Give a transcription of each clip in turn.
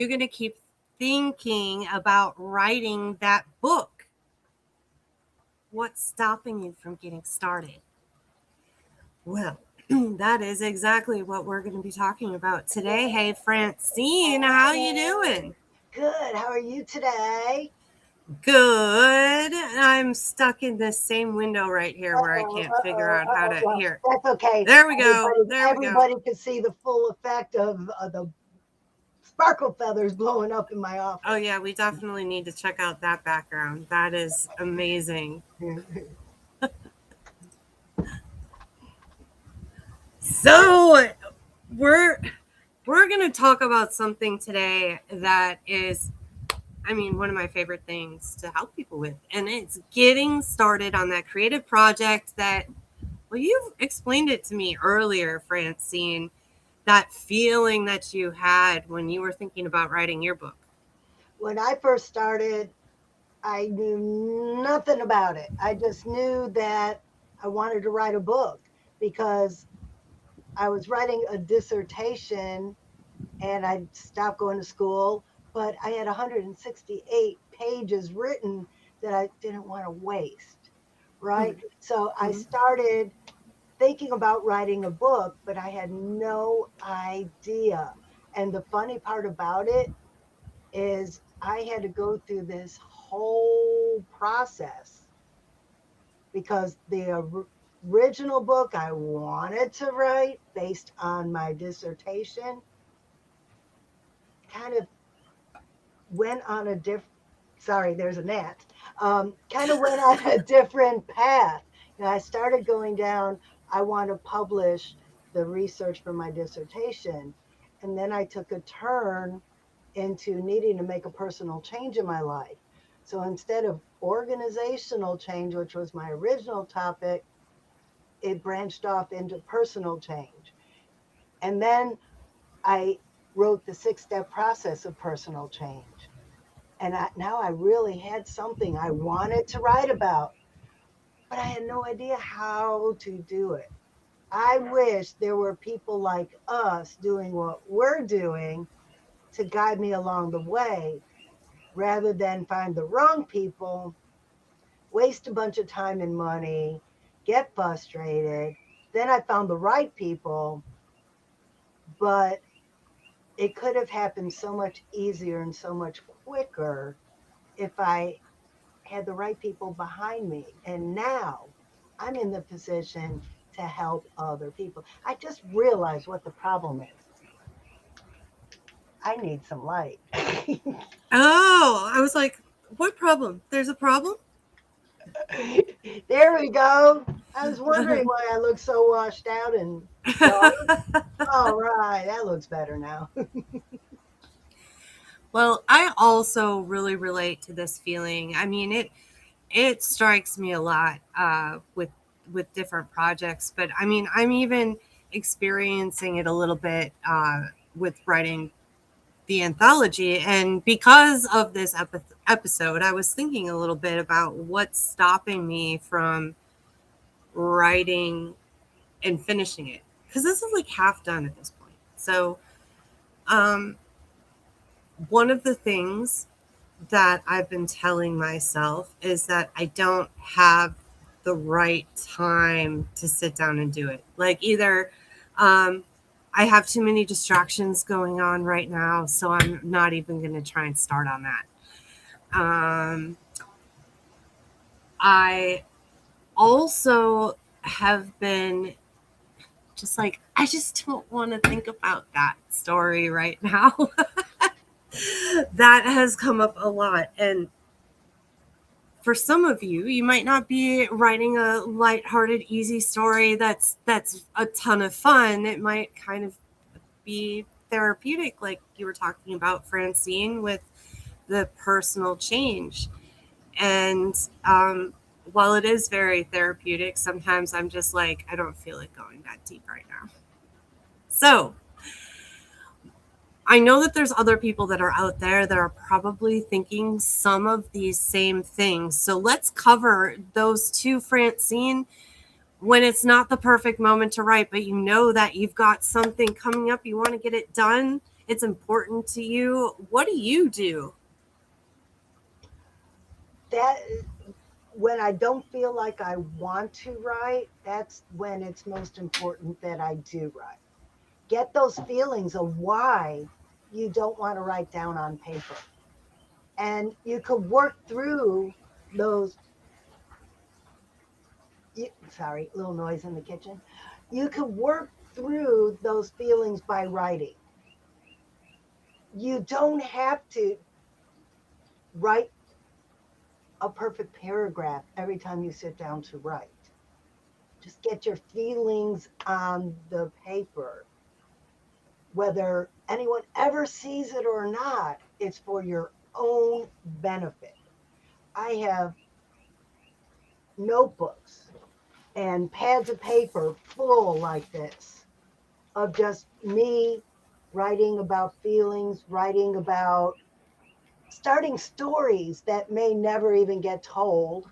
you're going to keep thinking about writing that book? What's stopping you from getting started? Well, that is exactly what we're going to be talking about today. Hey, Francine, how you doing? Good. How are you today? Good. I'm stuck in this same window right here where I can't figure out how to Well, here. that's okay. There we go. There we go. Everybody can see the full effect of the sparkle feathers blowing up in my Oh office. yeah, we definitely need to check out that background. That is amazing. So we're we're going to talk about something today that is, I mean, one of my favorite things to help people with, and it's getting started on that creative project that, well, you've explained it to me earlier, Francine, that feeling that you had when you were thinking about writing your book. When I first started, I knew nothing about it. I just knew that I wanted to write a book because I was writing a dissertation and I stopped going to school, but I had 168 pages written that I didn't want to waste, right? Mm-hmm. So I Mm-hmm. started thinking about writing a book, but I had no idea. And the funny part about it is I had to go through this whole process because the original book I wanted to write based on my dissertation kind of went on a different, sorry, there's a gnat, kind of went on a different path. I started going down, I want to publish the research for my dissertation. And then I took a turn into needing to make a personal change in my life. So instead of organizational change, which was my original topic, it branched off into personal change. And then I wrote the 6 step process of personal change. And now I really had something I wanted to write about, but I had no idea how to do it. I wish there were people like us doing what we're doing to guide me along the way rather than find the wrong people, waste a bunch of time and money, get frustrated. Then I found the right people, but it could have happened so much easier and so much quicker if I had the right people behind me. And now I'm in the position to help other people. I just realized what the problem is. I need some light. Oh, I was like, what problem? There's a problem? There we go. I was wondering why I look so washed out and dull. All right, that looks better now. Well, I also really relate to this feeling. I mean, it strikes me a lot with different projects, but I mean, I'm even experiencing it a little bit with writing the anthology. And because of this episode, I was thinking a little bit about what's stopping me from writing and finishing it, because this is like half done at this point. So, um, one of the things that I've been telling myself is that I don't have the right time to sit down and do it. Like either um, I have too many distractions going on right now, so I'm not even going to try and start on that. Um, I also have been just like, I just don't want to think about that story right now. That has come up a lot. And for some of you, you might not be writing a lighthearted, easy story that's a ton of fun. It might kind of be therapeutic, like you were talking about, Francine, with the personal change. And while it is very therapeutic, sometimes I'm just like, I don't feel like going that deep right now. So I know that there's other people that are out there that are probably thinking some of these same things. So let's cover those two, Francine. When it's not the perfect moment to write, but you know that you've got something coming up, you want to get it done it's important to you. What do you do? That when I don't feel like I want to write, that's when it's most important that I do write. Get those feelings of why you don't want to write down on paper. And you could work through those. Sorry, little noise in the kitchen. You could work through those feelings by writing. You don't have to write a perfect paragraph every time you sit down to write. Just get your feelings on the paper. Whether anyone ever sees it or not, it's for your own benefit. I have notebooks and pads of paper full like this of just me writing about feelings, writing about starting stories that may never even get told.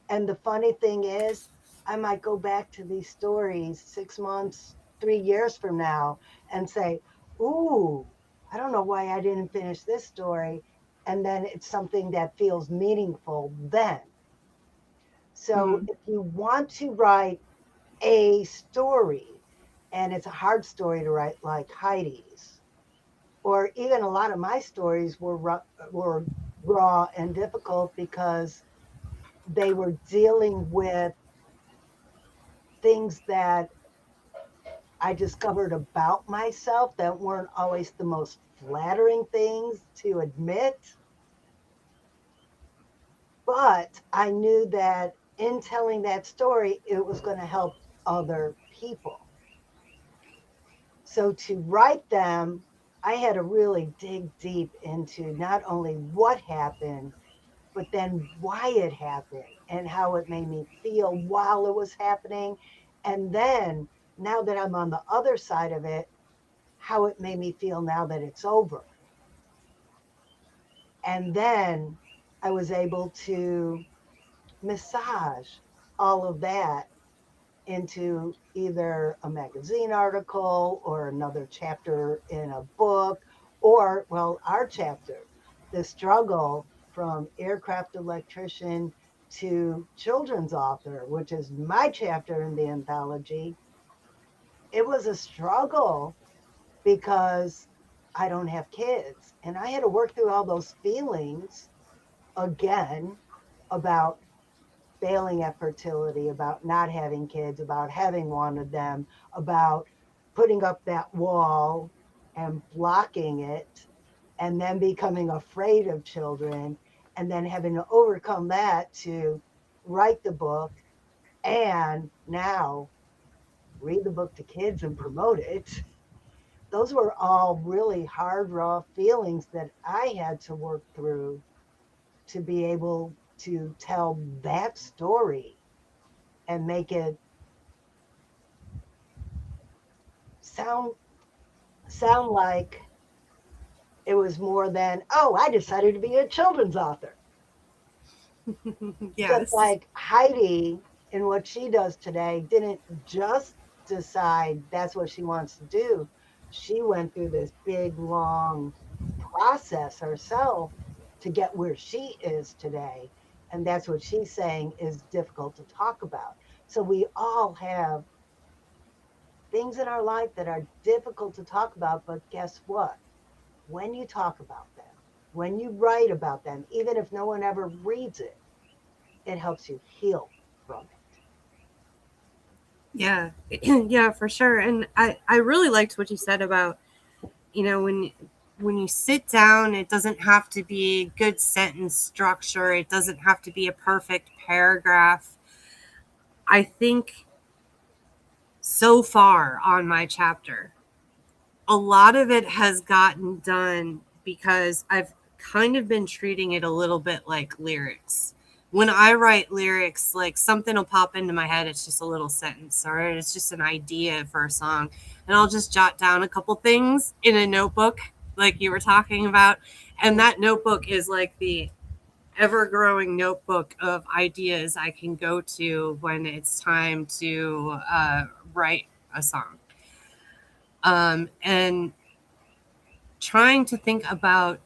And the funny thing is, I might go back to these stories 6 months, 3 years from now and say, ooh, I don't know why I didn't finish this story. And then it's something that feels meaningful then. So Hmm. if you want to write a story, and it's a hard story to write like Heidi's, or even a lot of my stories were raw and difficult because they were dealing with things that I discovered about myself that weren't always the most flattering things to admit. But I knew that in telling that story, it was going to help other people. So to write them, I had to really dig deep into not only what happened, but then why it happened and how it made me feel while it was happening. And then now that I'm on the other side of it, how it made me feel now that it's over. And then I was able to massage all of that into either a magazine article or another chapter in a book, or, well, our chapter, the struggle from aircraft electrician to children's author, which is my chapter in the anthology. It was a struggle because I don't have kids. And I had to work through all those feelings again about failing at fertility, about not having kids, about having wanted them, about putting up that wall and blocking it, and then becoming afraid of children, and then having to overcome that to write the book and now read the book to kids and promote it. Those were all really hard, raw feelings that I had to work through to be able to tell that story and make it sound like it was more than, oh, I decided to be a children's author. Just Yes. like Heidi in what she does today didn't just decide that's what she wants to do. She went through this big long process herself to get where she is today. And that's what she's saying is difficult to talk about. So we all have things in our life that are difficult to talk about, but guess what? When you talk about them, when you write about them, even if no one ever reads it, it helps you heal from it. Yeah. Yeah, for sure. And I really liked what you said about, when you sit down, it doesn't have to be good sentence structure. It doesn't have to be a perfect paragraph. I think so far on my chapter, a lot of it has gotten done because I've kind of been treating it a little bit like lyrics. When I write lyrics, like something will pop into my head, it's just a little sentence or it's just an idea for a song. And I'll just jot down a couple things in a notebook, like you were talking about. And that notebook is like the ever growing notebook of ideas I can go to when it's time to write a song. And trying to think about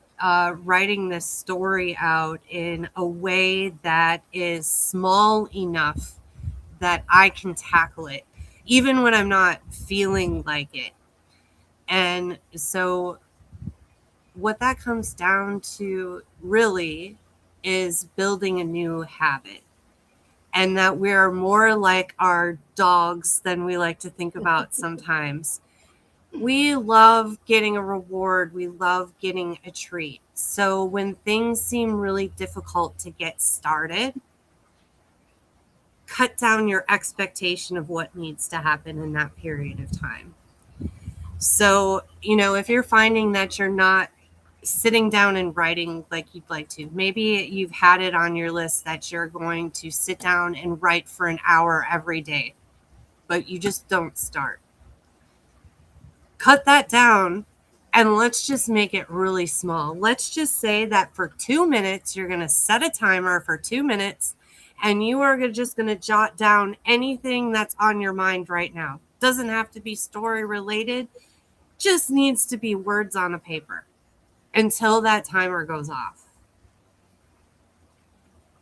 writing this story out in a way that is small enough that I can tackle it, even when I'm not feeling like it. And so, what that comes down to really is building a new habit, and that we're more like our dogs than we like to think about sometimes. We love getting a reward, we love getting a treat. So when things seem really difficult to get started, cut down your expectation of what needs to happen in that period of time. So, if you're finding that you're not sitting down and writing like you'd like to, maybe you've had it on your list that you're going to sit down and write for an hour every day, but you just don't start. Cut that down and let's just make it really small. Let's just say that for 2 minutes, you're going to set a timer for 2 minutes and you are just going to jot down anything that's on your mind right now. Doesn't have to be story related, just needs to be words on a paper until that timer goes off.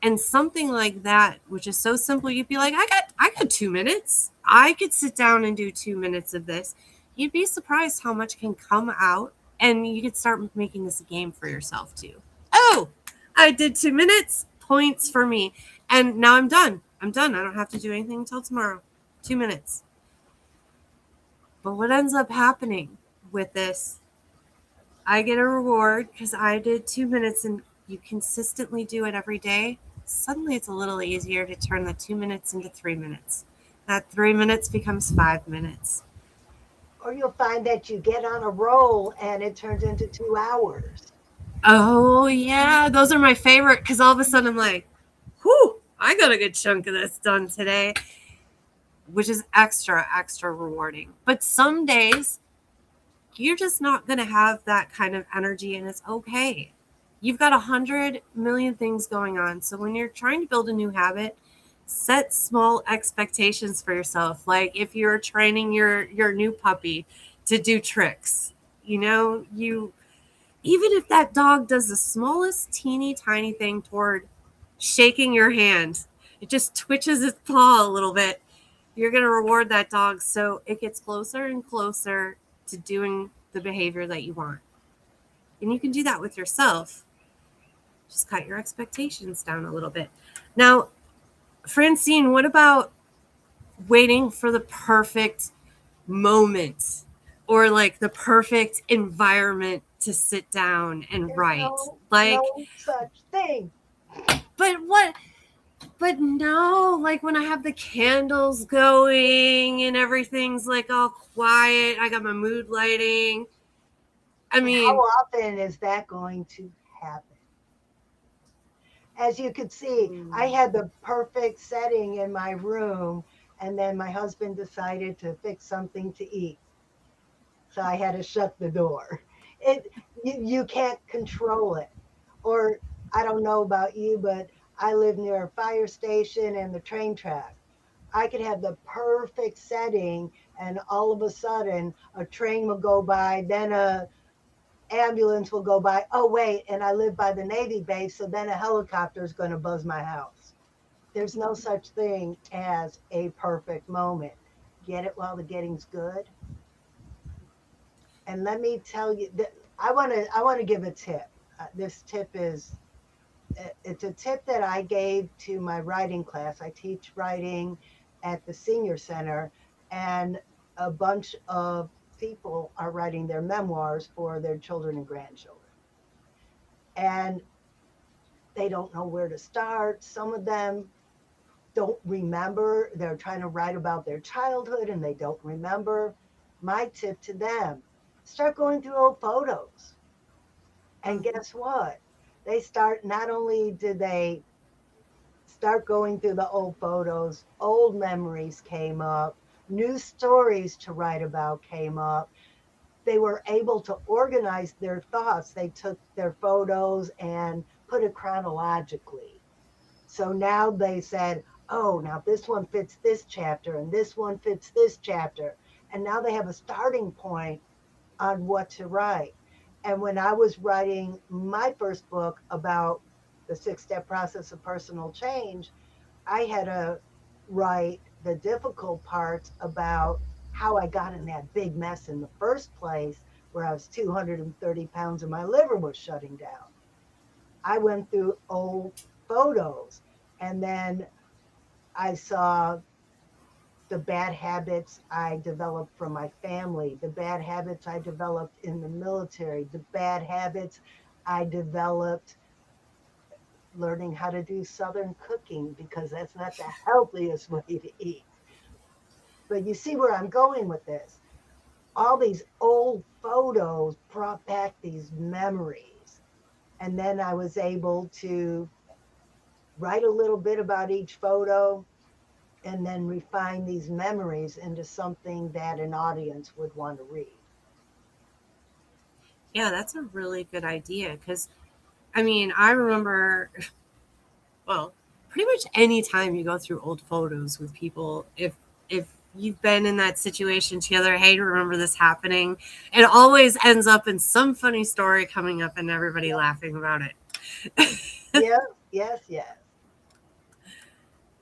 And something like that, which is so simple, you'd be like, I got 2 minutes. I could sit down and do 2 minutes of this. You'd be surprised how much can come out, and you could start making this a game for yourself too. Oh, I did 2 minutes, points for me. And now I'm done. I don't have to do anything until tomorrow. 2 minutes. But what ends up happening with this, I get a reward because I did 2 minutes and you consistently do it every day. Suddenly it's a little easier to turn the 2 minutes into 3 minutes. That 3 minutes becomes 5 minutes. Or you'll find that you get on a roll and it turns into 2 hours. Oh, yeah. Those are my favorite because all of a sudden I'm like, whew, I got a good chunk of this done today, which is extra, extra rewarding. But some days you're just not going to have that kind of energy, and it's okay. You've got 100 million things going on. So when you're trying to build a new habit, set small expectations for yourself. Like if you're training your new puppy to do tricks, you even if that dog does the smallest teeny tiny thing toward shaking your hand, it just twitches its paw a little bit, you're going to reward that dog so it gets closer and closer to doing the behavior that you want. And you can do that with yourself. Just cut your expectations down a little bit. Now, Francine, what about waiting for the perfect moment or like the perfect environment to sit down and There's write? no such thing. But no, like when I have the candles going and everything's like all quiet, I got my mood lighting. I mean, how often is that going to happen? As you could see, I had the perfect setting in my room, and then my husband decided to fix something to eat. So I had to shut the door. You can't control it. Or I don't know about you, but I live near a fire station and the train track. I could have the perfect setting, and all of a sudden a train will go by, then a ambulance will go by. Oh wait, and I live by the Navy base, so then a helicopter is going to buzz my house. There's no such thing as a perfect moment. Get it while the getting's good. And let me tell you that I want to give a tip. This tip is it's a tip that I gave to my writing class. I teach writing at the senior center, and a bunch of people are writing their memoirs for their children and grandchildren. And they don't know where to start. Some of them don't remember. They're trying to write about their childhood and they don't remember. My tip to them, start going through old photos. And guess what? They start, not only do they start going through the old photos, old memories came up, new stories to write about came up. They were able to organize their thoughts. They took their photos and put it chronologically. So now they said, oh, now this one fits this chapter and this one fits this chapter. And now they have a starting point on what to write. And when I was writing my first book about the 6 step process of personal change, I had to write the difficult parts about how I got in that big mess in the first place, where I was 230 pounds and my liver was shutting down. I went through old photos, and then I saw the bad habits I developed from my family, the bad habits I developed in the military, the bad habits I developed learning how to do Southern cooking, because that's not the healthiest way to eat. But you see where I'm going with this. All these old photos brought back these memories. And then I was able to write a little bit about each photo and then refine these memories into something that an audience would want to read. Yeah, that's a really good idea because I mean, I remember, well, pretty much any time you go through old photos with people, if you've been in that situation together, hey, remember this happening? It always ends up in some funny story coming up and everybody laughing about it. Yeah, yes, yes.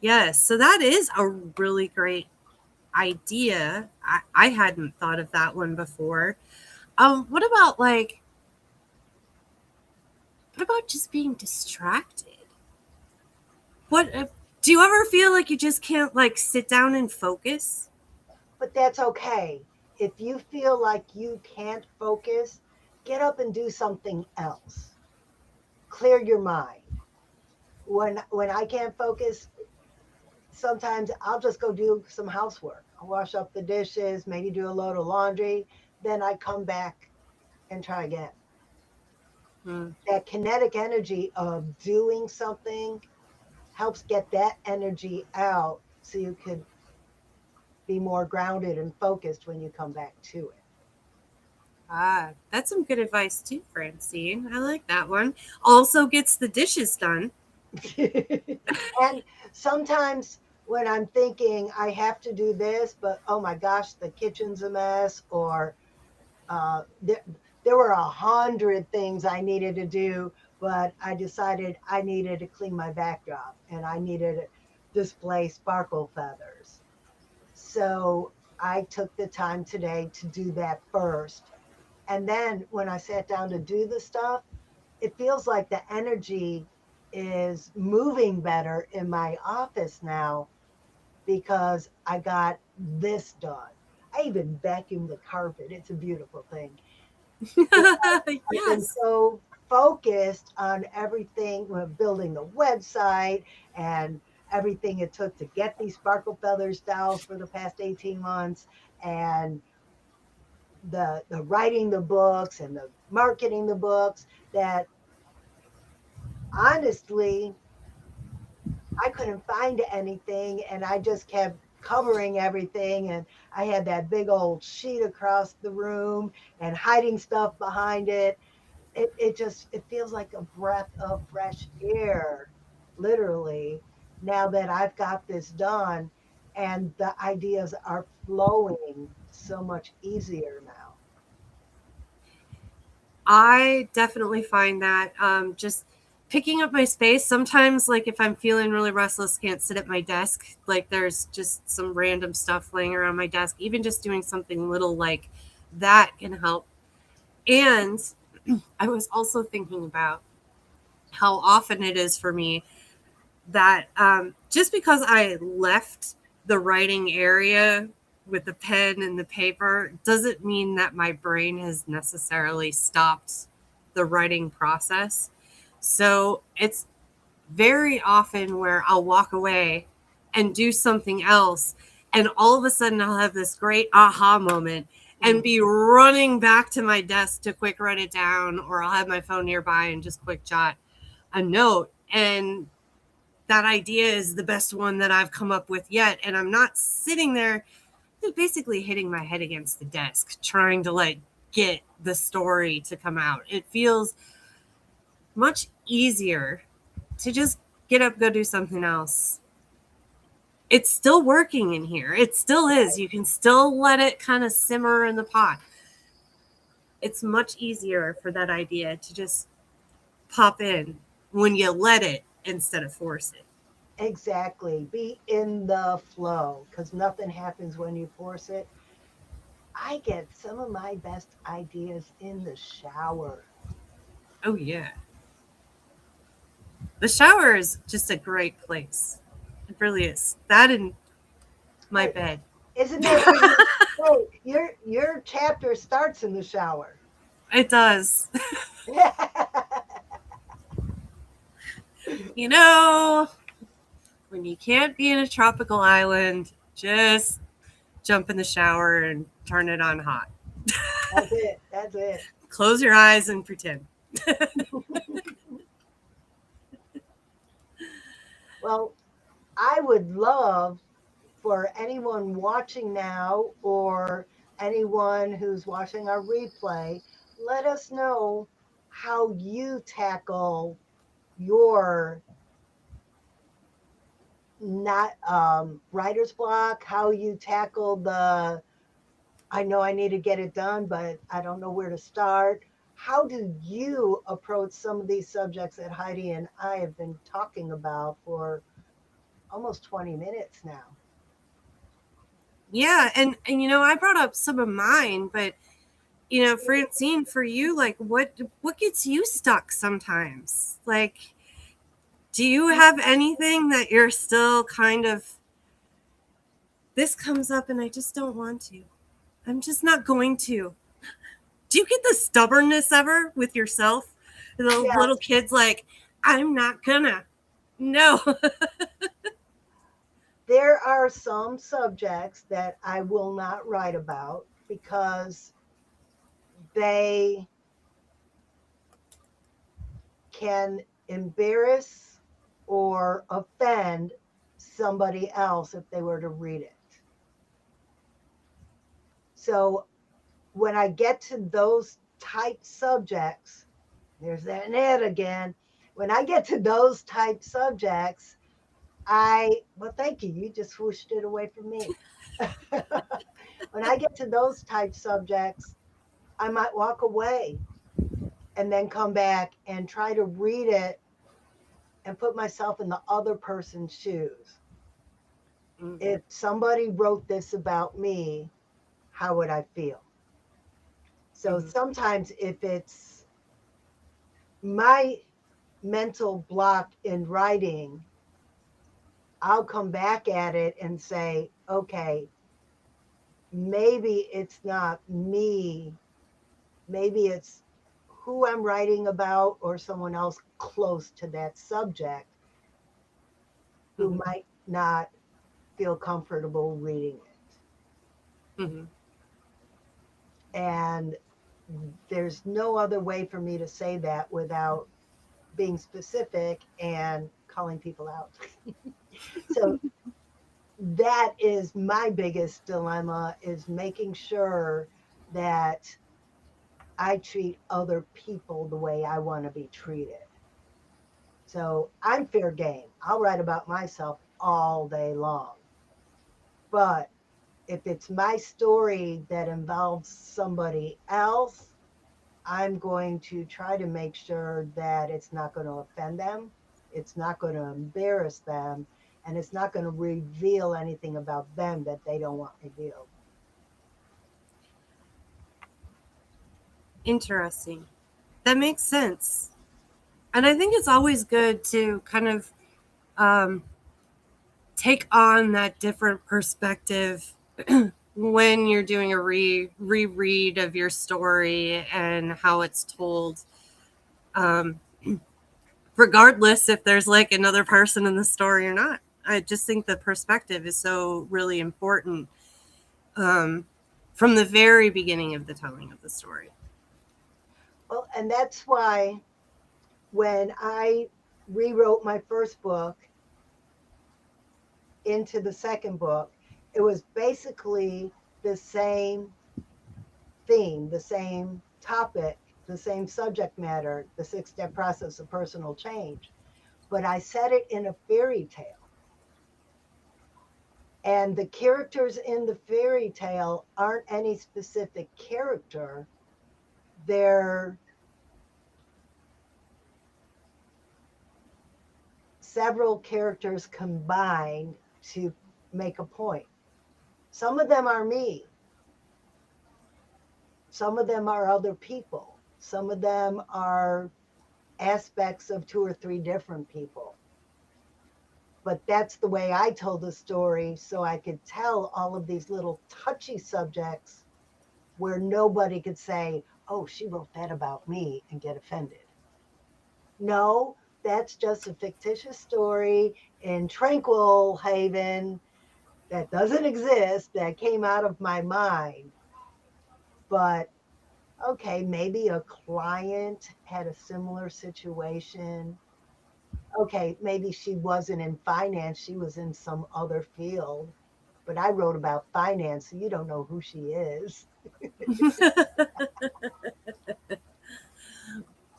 Yes, so that is a really great idea. I hadn't thought of that one before. What about like what about just being distracted? What do you ever feel like you just can't like sit down and focus? But that's okay. If you feel like you can't focus, get up and do something else. Clear your mind. When I can't focus, sometimes I'll just go do some housework. I'll wash up the dishes, maybe do a load of laundry, then I come back and try again. Hmm. That kinetic energy of doing something helps get that energy out so you could be more grounded and focused when you come back to Ah, that's some good advice too, Francine. I like that one. Also gets the dishes done. it. And sometimes when I'm thinking I have to do this, but oh my gosh, the kitchen's a mess, or there were 100 things I needed to do, but I decided I needed to clean my backdrop and I needed to display sparkle feathers. So I took the time today to do that first. And then when I sat down to do the stuff, it feels like the energy is moving better in my office now because I got this done. I even vacuumed the carpet. It's a beautiful thing. I've been Yes. so focused on everything, building the website and everything it took to get these Sparkle Feathers dolls for the past 18 months, and the writing the books and the marketing the books, that honestly I couldn't find anything, and I just kept covering everything, and I had that big old sheet across the room and hiding stuff behind it. It just it feels like a breath of fresh air, literally, now that I've got this done, and the ideas are flowing so much easier now. I definitely find that just picking up my space sometimes, like if I'm feeling really restless, can't sit at my desk, like there's just some random stuff laying around my desk, even just doing something little like that can help. And I was also thinking about how often it is for me that just because I left the writing area with the pen and the paper doesn't mean that my brain has necessarily stopped the writing process. So it's very often where I'll walk away and do something else. And all of a sudden, I'll have this great aha moment and be Mhm. running back to my desk to quick write it down, or I'll have my phone nearby and just quick jot a note. And that idea is the best one that I've come up with yet. And I'm not sitting there just basically hitting my head against the desk, trying to like get the story to come out. It feels much easier to just get up, go do something else. It's still working in here. It still is. You can still let it kind of simmer in the pot. it's much easier for that idea to just pop in when you let it instead of force it. Exactly. Be in the flow because nothing happens when you force it. I get some of my best ideas in the shower. Oh, yeah. The shower is just a great place. It really is. That and my But bed. isn't that where you hey, your chapter starts in the shower? It does. You know, when you can't be in a tropical island, just jump in the shower and turn it on hot. That's it. That's it. Close your eyes and pretend. Well, I would love for anyone watching now or anyone who's watching our replay, let us know how you tackle your not writer's block, how you tackle the I know I need to get it done, but I don't know where to start. How do you approach some of these subjects that Heidi and I have been talking about for almost 20 minutes now? Yeah, and I brought up some of mine, but Francine, for you, like what gets you stuck sometimes? Like, do you have anything that you're still kind of this comes up and I just don't want to. I'm just not going to. Do you get the stubbornness ever with yourself? The little Yes, kids like, I'm not gonna. No. there are some subjects that I will not write about because they can embarrass or offend somebody else if they were to read it. So when I get to those type subjects, there's that net again. When I get to those type subjects, well, thank you. You just swooshed it away from me. When I get to those type subjects, I might walk away and then come back and try to read it and put myself in the other person's shoes. Mm-hmm. If somebody wrote this about me, how would I feel? So Mm-hmm. sometimes if it's my mental block in writing, I'll come back at it and say, okay, maybe it's not me. Maybe it's who I'm writing about or someone else close to that subject who Mm-hmm. might not feel comfortable reading it. Mm-hmm. And there's no other way for me to say that without being specific and calling people out. So that is my biggest dilemma is making sure that I treat other people the way I want to be treated. So I'm fair game. I'll write about myself all day long. But if it's my story that involves somebody else, I'm going to try to make sure that it's not going to offend them, it's not going to embarrass them, and it's not going to reveal anything about them that they don't want revealed. Interesting. That makes sense. And I think it's always good to kind of um, take on that different perspective when you're doing a reread of your story and how it's told. Um, Regardless if there's like another person in the story or not. I just think the perspective is so really important um, from the very beginning of the telling of the story. Well, and that's why when I rewrote my first book into the second book, it was basically the same theme, the same topic, the same subject matter, the 6 step process of personal change. But I set it in a fairy tale. And the characters in the fairy tale aren't any specific character. they're several characters combined to make a point. Some of them are me. Some of them are other people. Some of them are aspects of two or three different people. But that's the way I told the story, so I could tell all of these little touchy subjects where nobody could say, oh, she wrote that about me and get offended. No, that's just a fictitious story in Tranquil Haven that doesn't exist that came out of my mind. But okay, maybe a client had a similar situation. Okay, maybe she wasn't in finance, she was in some other field. But I wrote about finance, so you don't know who she is.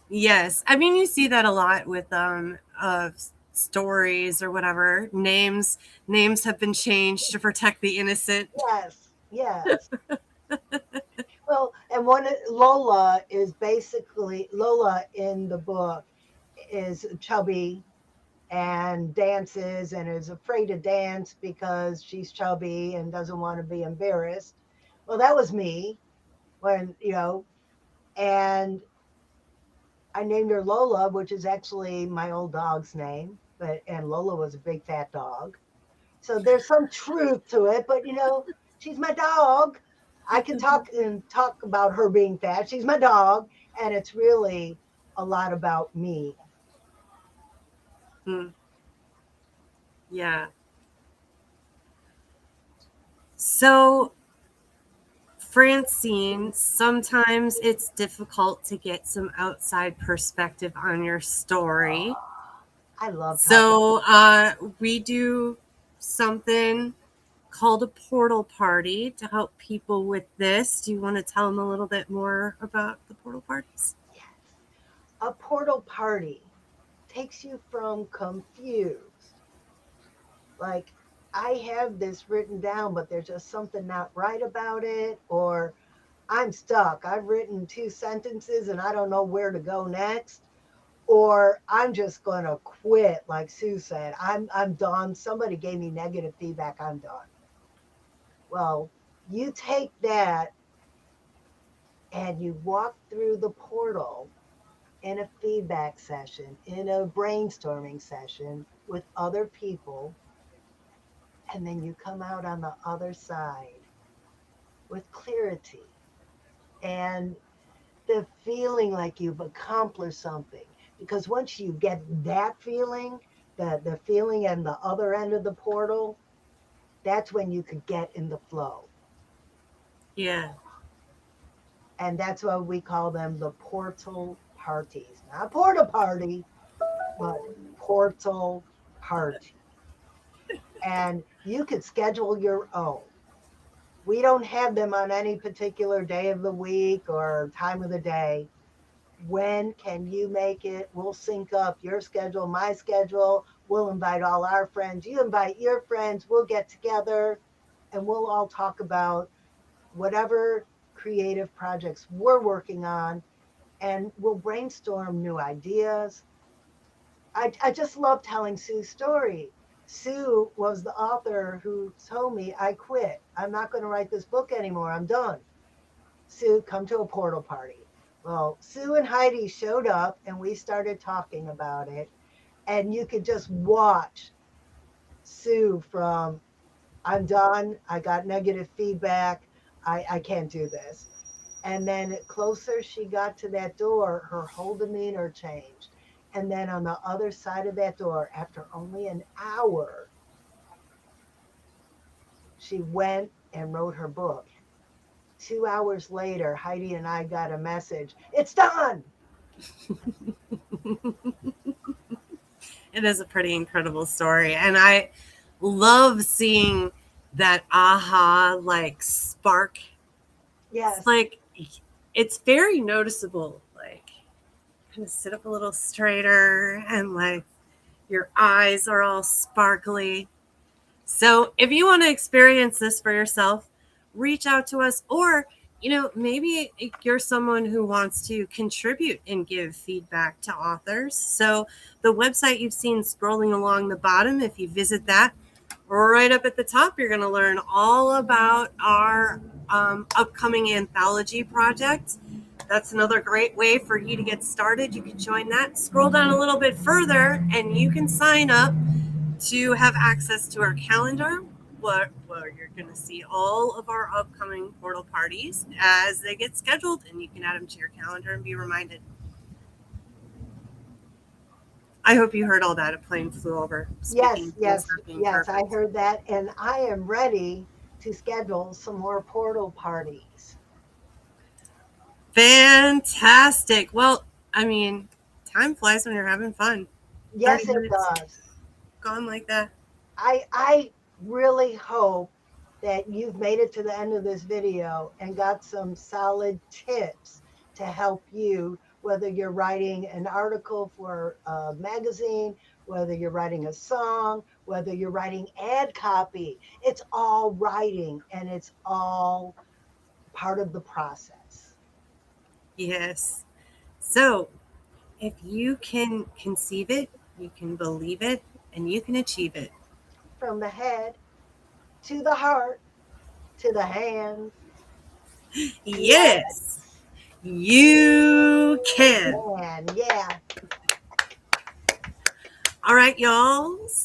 Yes. I mean, you see that a lot with stories or whatever. Names have been changed to protect the innocent. Yes, yes. Well, and one Lola is basically Lola in the book is chubby and dances and is afraid to dance because she's chubby and doesn't want to be embarrassed. Well, that was me when, and I named her Lola, which is actually my old dog's name, but and Lola was a big fat dog. So there's some truth to it, but she's my dog. I can talk about her being fat. She's my dog, and it's really a lot about me. Hmm. Yeah. So, Francine, sometimes it's difficult to get some outside perspective on your story. I love talking. So, we do something called a portal party to help people with this. Do you want to tell them a little bit more about the portal parties? Yes. A portal party takes you from confused, like I have this written down, but there's just something not right about it, or I'm stuck. I've written two sentences and I don't know where to go next, or I'm just going to quit, like Sue said. I'm done. Somebody gave me negative feedback. I'm done. Well, you take that and you walk through the portal in a feedback session, in a brainstorming session with other people, and then you come out on the other side with clarity and the feeling like you've accomplished something. Because once you get that feeling, the feeling and the other end of the portal, that's when you could get in the flow. Yeah. And that's why we call them the portal parties. Not porta party, but portal party. And you could schedule your own. We don't have them on any particular day of the week or time of the day. When can you make it? We'll sync up your schedule, my schedule. We'll invite all our friends. You invite your friends. We'll get together and we'll all talk about whatever creative projects we're working on, and we'll brainstorm new ideas. I just love telling Sue's story. Sue was the author who told me I quit. I'm not going to write this book anymore. I'm done. Sue, come to a portal party. Well, Sue and Heidi showed up and we started talking about it. And you could just watch Sue from, I'm done. I got negative feedback. I can't do this. And then closer she got to that door, her whole demeanor changed. And then on the other side of that door, after only an hour, she went and wrote her book. 2 hours later, Heidi and I got a message. It's done. It is a pretty incredible story. And I love seeing that aha like spark. It's Yes. like it's very noticeable. Like kind of sit up a little straighter and like your eyes are all sparkly. So if you want to experience this for yourself, reach out to us or maybe you're someone who wants to contribute and give feedback to authors. So the website you've seen scrolling along the bottom, if you visit that, right up at the top, you're going to learn all about our upcoming anthology project. That's another great way for you to get started. You can join that. Scroll down a little bit further and you can sign up to have access to our calendar, where you're going to see all of our upcoming portal parties as they get scheduled, and you can add them to your calendar and be reminded. I hope you heard all that. A plane flew over. Yes, yes, Perfect. yes, I heard that. And I am ready to schedule some more portal parties. Fantastic. Well, I mean, time flies when you're having fun. Yes, it does. Gone like that. I really hope that you've made it to the end of this video and got some solid tips to help you, whether you're writing an article for a magazine, whether you're writing a song, whether you're writing ad copy. It's all writing and it's all part of the process. Yes. So if you can conceive it, you can believe it, and you can achieve it. From the head to the heart to the hands. Yes, you can. Man, yeah. All right, y'all.